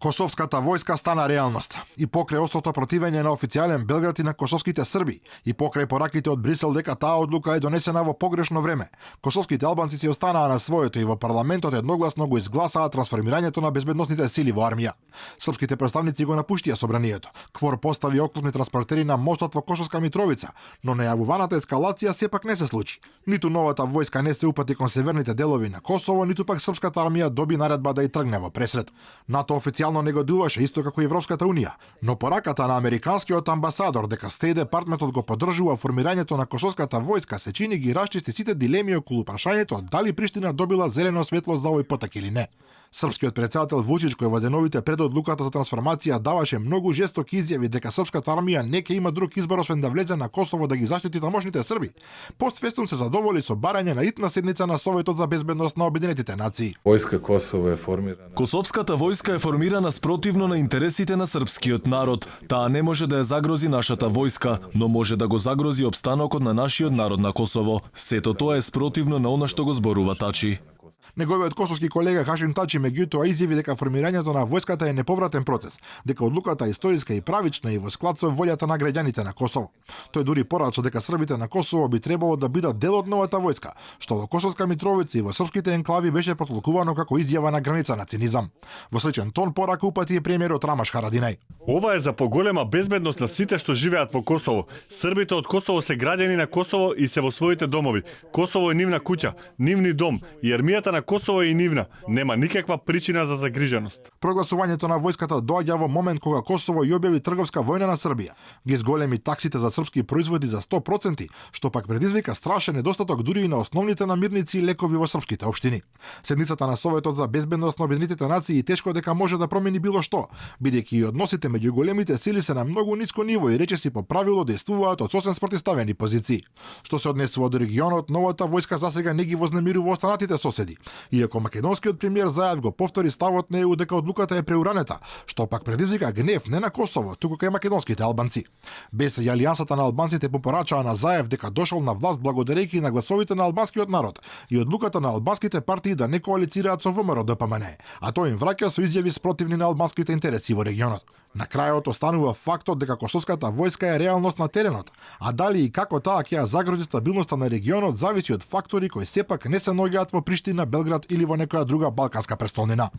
Косовската војска стана реалност и покрај острото противење на официјален Белград и на косовските срби и покрај пораките од Брисел дека таа одлука е донесена во погрешно време, косовските албанци си останаа на своето и во парламентот едногласно го изгласаа трансформирањето на безбедносните сили во армија. Српските представници го напуштија собранието. КФОР постави оклопни транспортери на мостот во Косовска Митровица, но најавуваната ескалација сепак не се случи. Ниту новата војска не се упати кон северните делови на Косово, ниту пак српската армија доби наредба да ја тргне во пресрет. НАТО официјално негодуваше исто како и Европската унија, но пораката на американскиот амбасадор дека Стеј департментот го поддржува формирањето на косовската војска се чини ги расчисти сите дилеми околу прашањето дали Приштина добила зелено светло за овој потек или не. Српскиот председател Вучич, кој во деновите пред одлуката за трансформација даваше многу жестоки изјави дека српската армија не ќе има друг избор освен да влезе на Косово да ги заштити тамошните срби, постфестум се задоволи со барање на итна седница на Советот за безбедност на Обединетите нации. Војска Косово е формирана. Косовската војска е формирана спротивно на интересите на српскиот народ. Таа не може да ја загрози нашата војска, но може да го загрози опстанокот на нашиот народ на Косово. Сето тоа е спротивно на она што го зборува Тачи. Неговиот косовски колега Хашим Тачи меѓутоа изјави дека формирањето на војската е неповратен процес, дека одлуката е историска и правична и во склад со волјата на граѓаните на Косово. Тој дури порача дека србите на Косово би требало да бидат дел од новата војска, што во Косовска Митровица и во српските енклави беше протолкувано како изјава на граница на цинизам. Во сличен тон порака упати и премиерот Рамаш Харадинај. Ова е за поголема безбедност на сите што живеат во Косово. Србите од Косово се граѓани на Косово и се во своите домови. Косово е нивна куќа, нивни дом и армијата на Косово е и нивна. Нема никаква причина за загриженост. Прогласувањето на војската доаѓа во момент кога Косово ја објави трговска војна на Србија. Ги зголеми таксите за српски производи за 100%, што пак предизвика страшен недостаток дури и на основните намирници и лекови во српските општини. Седницата на Советот за безбедност на Обединетите нации тешко дека може да промени било што, бидејќи и односите меѓу големите сили се на многу ниско ниво и речиси по правило действуваат од сосем спротивставени позиции. Што се однесува до регионот, новата војска засега не ги вознемирува останатите соседи. Иако македонскиот премиер Заев го повтори ставот на ЕУ дека одлуката е преуранета, што пак предизвика гнев не на Косово, туку кај македонските албанци. БЕС и Алијансата на албанците попорачаа на Заев дека дошол на власт благодарејќи на гласовите на албанскиот народ и одлуката на албанските партии да не коалицираат со ВМРО ДПМН, а тој им враќа со изјави спротивни на албанските интереси во регионот. На крајот останува фактот дека косовската војска е реалност на теренот, а дали и како таа ќе ја загрози стабилноста на регионот зависи од фактори кои сепак не се наоѓаат во Приштина, Белград или во некоја друга балканска престолнина.